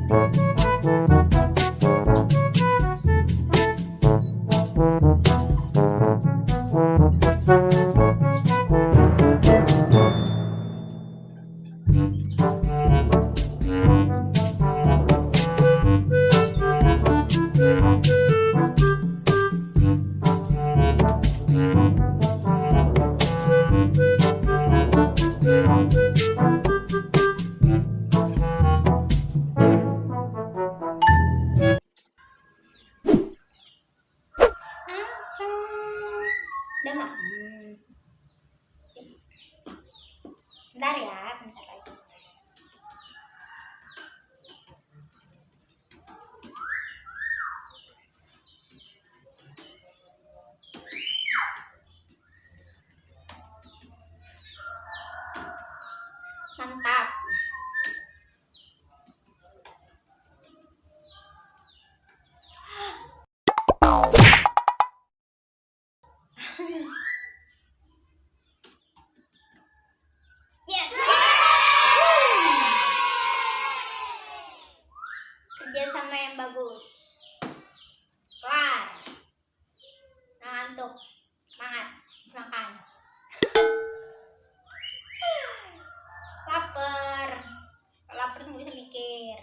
Udah mah. Bentar ya, bentar lagi. Mantap. Yes. Kerja sama yang bagus. Kelar. Ngantuk. Semangat. Habis makan. Laper. Kalau lapar tuh nggak bisa mikir.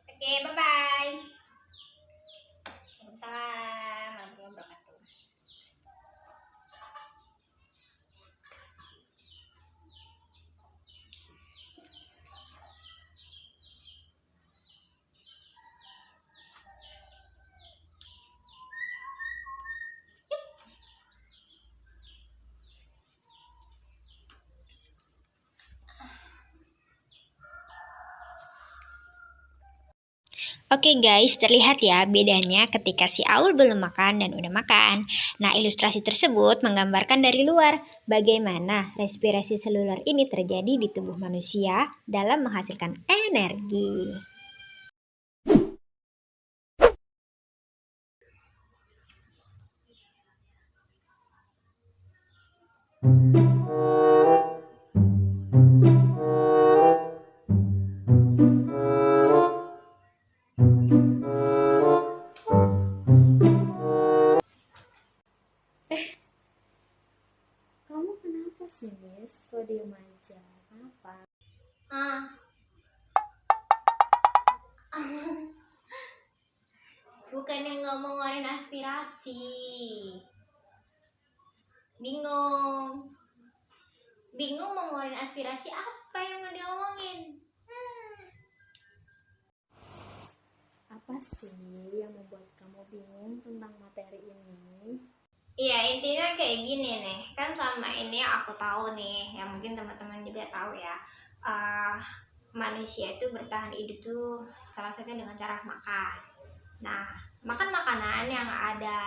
Oke, bye-bye. Waalaikumsalam warahmatullahi wabarakatuh. Oke guys, terlihat ya bedanya ketika si Aul belum makan dan udah makan. Nah, ilustrasi tersebut menggambarkan dari luar bagaimana respirasi seluler ini terjadi di tubuh manusia dalam menghasilkan energi. Kamu kenapa sih, Miss? Kok diem aja? Kenapa? Bukannya ngomong ngeluarin aspirasi. Bingung mau ngeluarin aspirasi apa yang mau diomongin. Apa sih yang membuat kamu bingung tentang materi ini? Iya, intinya kayak gini nih. Kan selama ini aku tahu nih, ya mungkin teman-teman juga tahu ya, manusia itu bertahan hidup tuh salah satunya dengan cara makan. Nah, makan makanan yang ada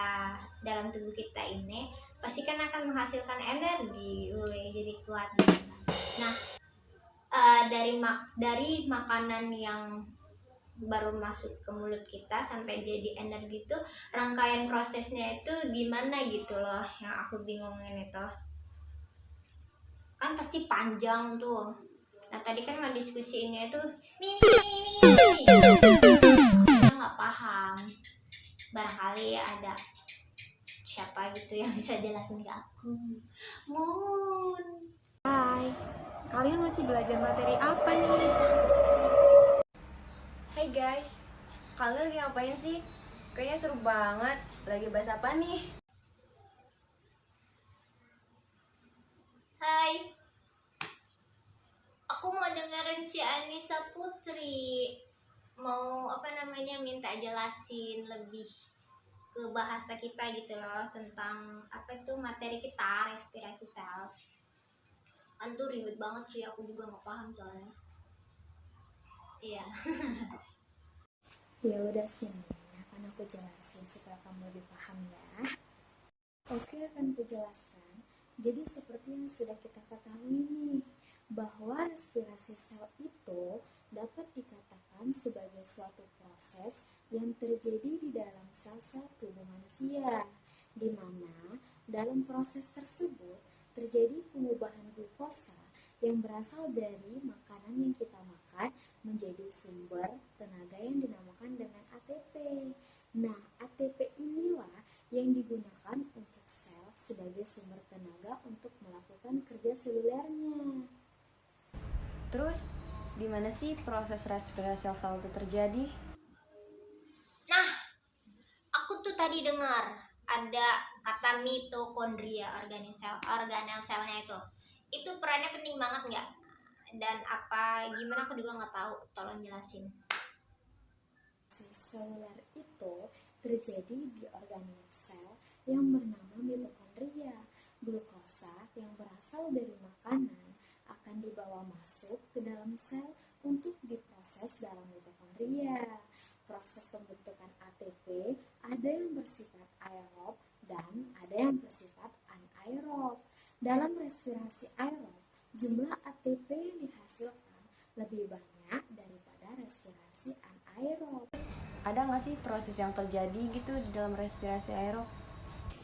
dalam tubuh kita ini pasti kan akan menghasilkan energi, jadi kuat. Nah, dari makanan yang baru masuk ke mulut kita sampai jadi energi itu, rangkaian prosesnya itu gimana gitu loh yang aku bingungin itu. Kan pasti panjang tuh. Nah, tadi kan ngediskusiinnya itu saya nggak paham. Barangkali ada siapa gitu yang bisa jelasin ke aku. Hai, kalian masih belajar materi apa nih? Hai guys, kalian lagi ngapain sih? Kayaknya seru banget. Lagi bahas apa nih? Hai, aku mau dengerin si Anissa Putri. Mau minta jelasin lebih ke bahasa kita gitu loh, tentang materi kita, respirasi sel. Kan tuh ribet banget sih, aku juga nggak paham soalnya. Iya. Ya udah sini, akan aku jelasin supaya kamu lebih paham ya. Oke, akan aku jelaskan. Jadi seperti yang sudah kita ketahui nih, bahwa respirasi sel itu dapat dikatakan sebagai suatu proses yang terjadi di dalam sel-sel tubuh manusia, di mana dalam proses tersebut terjadi pengubahan glukosa yang berasal dari makanan yang kita makan akan menjadi sumber tenaga yang dinamakan dengan ATP. Nah, ATP inilah yang digunakan untuk sel sebagai sumber tenaga untuk melakukan kerja selulernya. Terus, di mana sih proses respirasi sel itu terjadi? Nah, aku tuh tadi dengar ada kata mitokondria, organel selnya itu. Itu perannya penting banget nggak? Dan apa gimana aku juga nggak tahu. Tolong jelasin. Seluler itu terjadi di organel sel yang bernama mitokondria. Glukosa yang berasal dari makanan akan dibawa masuk ke dalam sel untuk diproses dalam mitokondria. Proses pembentukan ATP ada yang bersifat aerob dan ada yang bersifat anaerob. Dalam respirasi aerob, jumlah ATP yang dihasilkan lebih banyak daripada respirasi anaerob. Ada nggak sih proses yang terjadi gitu di dalam respirasi aerob?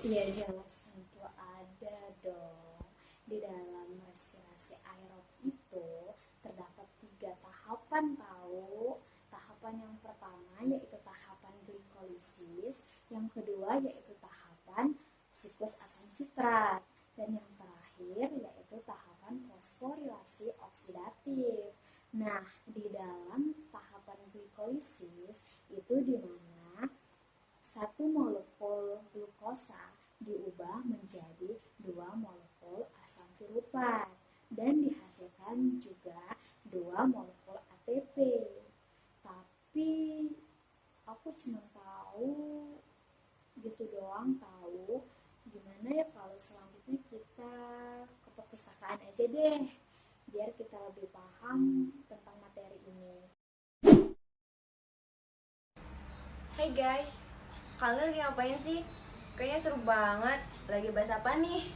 Iya, jelas tentu ada dong. Di dalam respirasi aerob itu terdapat 3 tahapan tahu. Tahapan yang pertama yaitu tahapan glikolisis, yang kedua yaitu tahapan siklus asam sitrat, dan yang terakhir yaitu tahapan fosforilasi oksidatif. Nah, di dalam tahapan glikolisis itu di mana 1 molekul glukosa diubah menjadi 2 molekul asam piruvat dan dihasilkan juga 2 molekul ATP. Tapi aku cuma tahu gitu doang tahu. Gimana ya kalau selanjutnya kita ke perpustakaan aja deh, biar kita lebih paham tentang materi ini. Hai guys, kalian lagi ngapain sih? Kayaknya seru banget. Lagi bahas apa nih?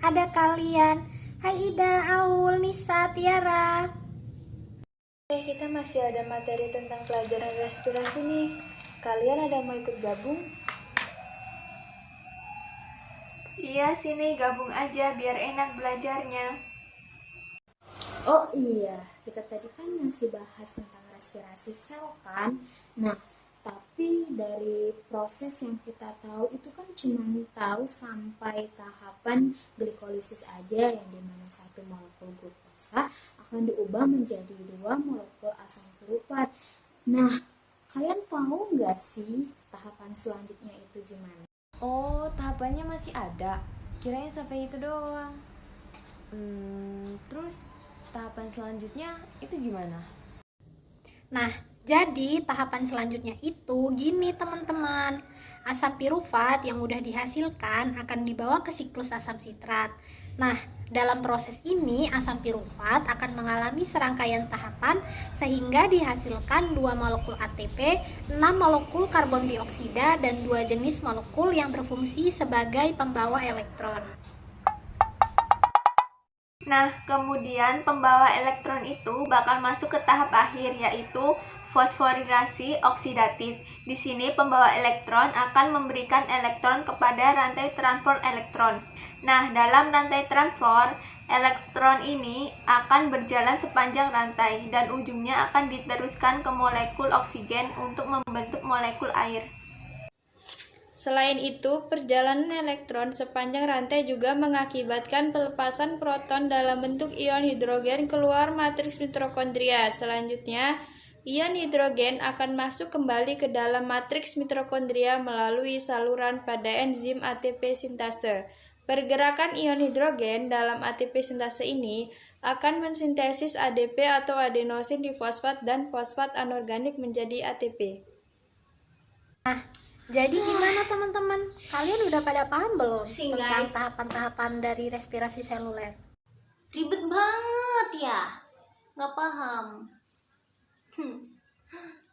Ada kalian. Hai Ida, Aul, Nisa, Tiara. Kita masih ada materi tentang pelajaran respirasi nih. Kalian ada mau ikut gabung? Iya, sini gabung aja biar enak belajarnya. Oh iya, kita tadi kan masih bahas tentang respirasi sel kan. Nah, tapi dari proses yang kita tahu itu kan cuma tahu sampai tahapan glikolisis aja, yang dimana 1 molekul glukosa akan diubah menjadi 2 molekul asam piruvat. Nah, kalian tahu nggak sih tahapan selanjutnya itu gimana? Oh, tahapannya masih ada. Kirain sampai itu doang. Terus tahapan selanjutnya itu gimana? Nah, jadi tahapan selanjutnya itu gini teman-teman. Asam piruvat yang udah dihasilkan akan dibawa ke siklus asam sitrat. Nah, dalam proses ini asam piruvat akan mengalami serangkaian tahapan sehingga dihasilkan 2 molekul ATP, 6 molekul karbon dioksida, dan 2 jenis molekul yang berfungsi sebagai pembawa elektron. Nah, kemudian pembawa elektron itu bakal masuk ke tahap akhir, yaitu fosforilasi oksidatif. Di sini pembawa elektron akan memberikan elektron kepada rantai transport elektron. Nah, dalam rantai transport, elektron ini akan berjalan sepanjang rantai dan ujungnya akan diteruskan ke molekul oksigen untuk membentuk molekul air. Selain itu, perjalanan elektron sepanjang rantai juga mengakibatkan pelepasan proton dalam bentuk ion hidrogen keluar matriks mitokondria. Selanjutnya, ion hidrogen akan masuk kembali ke dalam matriks mitokondria melalui saluran pada enzim ATP sintase. Pergerakan ion hidrogen dalam ATP sintase ini akan mensintesis ADP atau adenosin difosfat dan fosfat anorganik menjadi ATP. Jadi gimana teman-teman? Kalian udah pada paham belum Pusing, tentang guys. tahapan-tahapan dari respirasi seluler? Ribet banget ya. Nggak paham.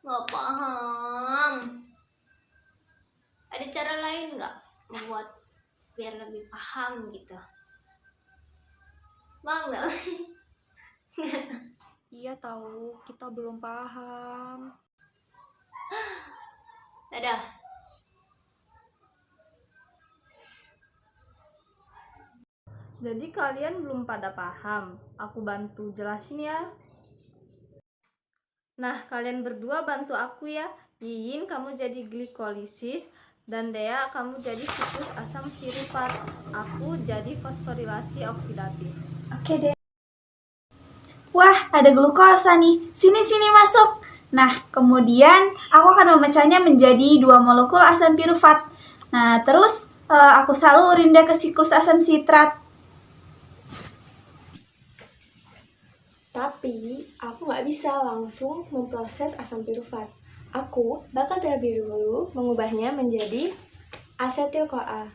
Nggak paham. Ada cara lain nggak buat biar lebih paham gitu? Mau nggak? Iya tahu, kita belum paham. Dadah. Jadi kalian belum pada paham. Aku bantu jelasin ya. Nah, kalian berdua bantu aku ya. Yiyin kamu jadi glikolisis, dan Dea kamu jadi siklus asam pirufat. Aku jadi fosforilasi oksidatif. Oke deh. Wah, ada glukosa nih. Sini masuk. Nah, kemudian aku akan memecahnya menjadi 2 molekul asam pirufat. Nah, terus aku salurin deh ke siklus asam sitrat. Tapi, aku nggak bisa langsung memproses asam pirufat. Aku bakal terlebih dulu mengubahnya menjadi asetil-CoA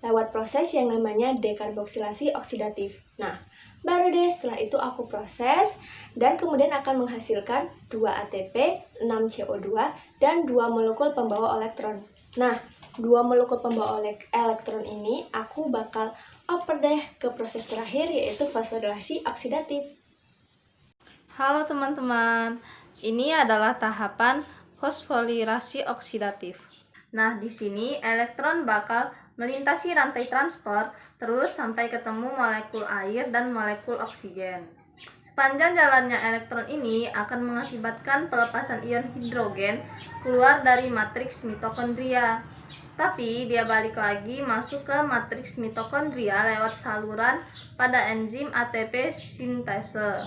lewat proses yang namanya dekarboksilasi oksidatif. Nah, baru deh setelah itu aku proses dan kemudian akan menghasilkan 2 ATP, 6 CO2, dan 2 molekul pembawa elektron. Nah, 2 molekul pembawa elektron ini aku bakal oper deh ke proses terakhir yaitu fosforilasi oksidatif. Halo teman-teman, ini adalah tahapan fosforilasi oksidatif. Nah, di sini elektron bakal melintasi rantai transport terus sampai ketemu molekul air dan molekul oksigen. Sepanjang jalannya elektron ini akan mengakibatkan pelepasan ion hidrogen keluar dari matriks mitokondria. Tapi dia balik lagi masuk ke matriks mitokondria lewat saluran pada enzim ATP sintase.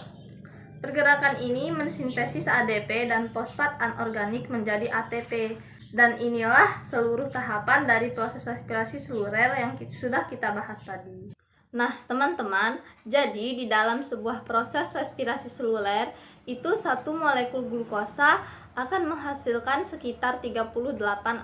Pergerakan ini mensintesis ADP dan fosfat anorganik menjadi ATP. Dan inilah seluruh tahapan dari proses respirasi seluler yang sudah kita bahas tadi. Nah, teman-teman, jadi di dalam sebuah proses respirasi seluler, itu satu molekul glukosa akan menghasilkan sekitar 38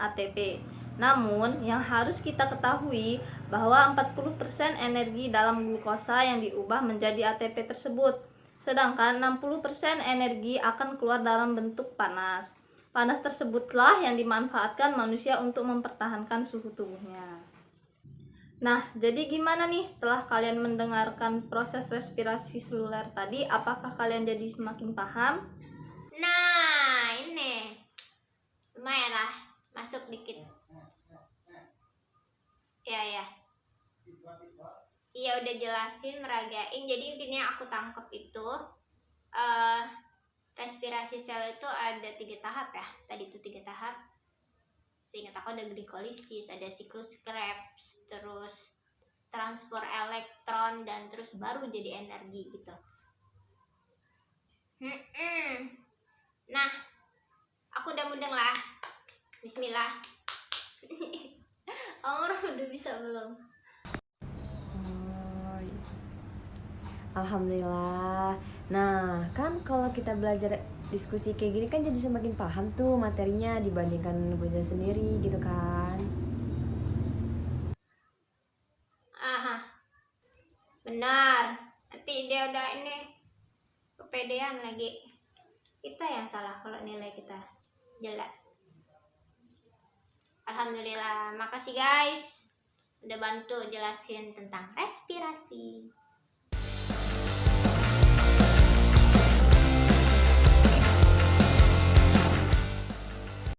ATP. Namun, yang harus kita ketahui bahwa 40% energi dalam glukosa yang diubah menjadi ATP tersebut. Sedangkan 60% energi akan keluar dalam bentuk panas. Panas tersebutlah yang dimanfaatkan manusia untuk mempertahankan suhu tubuhnya. Nah, jadi gimana nih setelah kalian mendengarkan proses respirasi seluler tadi? Apakah kalian jadi semakin paham? Nah, ini lumayan lah, masuk dikit. Ya. Iya udah jelasin, meragain. Jadi intinya aku tangkep itu respirasi sel itu ada 3 tahap ya. Tadi itu 3 tahap. Seingat aku ada glikolisis, ada siklus Krebs, terus transport elektron, dan terus baru jadi energi gitu. Nah, aku udah mudeng lah. Bismillah. Kamu udah bisa belum? Alhamdulillah. Nah, kan kalau kita belajar diskusi kayak gini kan jadi semakin paham tuh materinya dibandingkan belajar sendiri gitu kan. Aha, benar. Nanti dia udah ini kepedean lagi. Kita yang salah kalau nilai kita jelek. Alhamdulillah, makasih guys udah bantu jelasin tentang respirasi.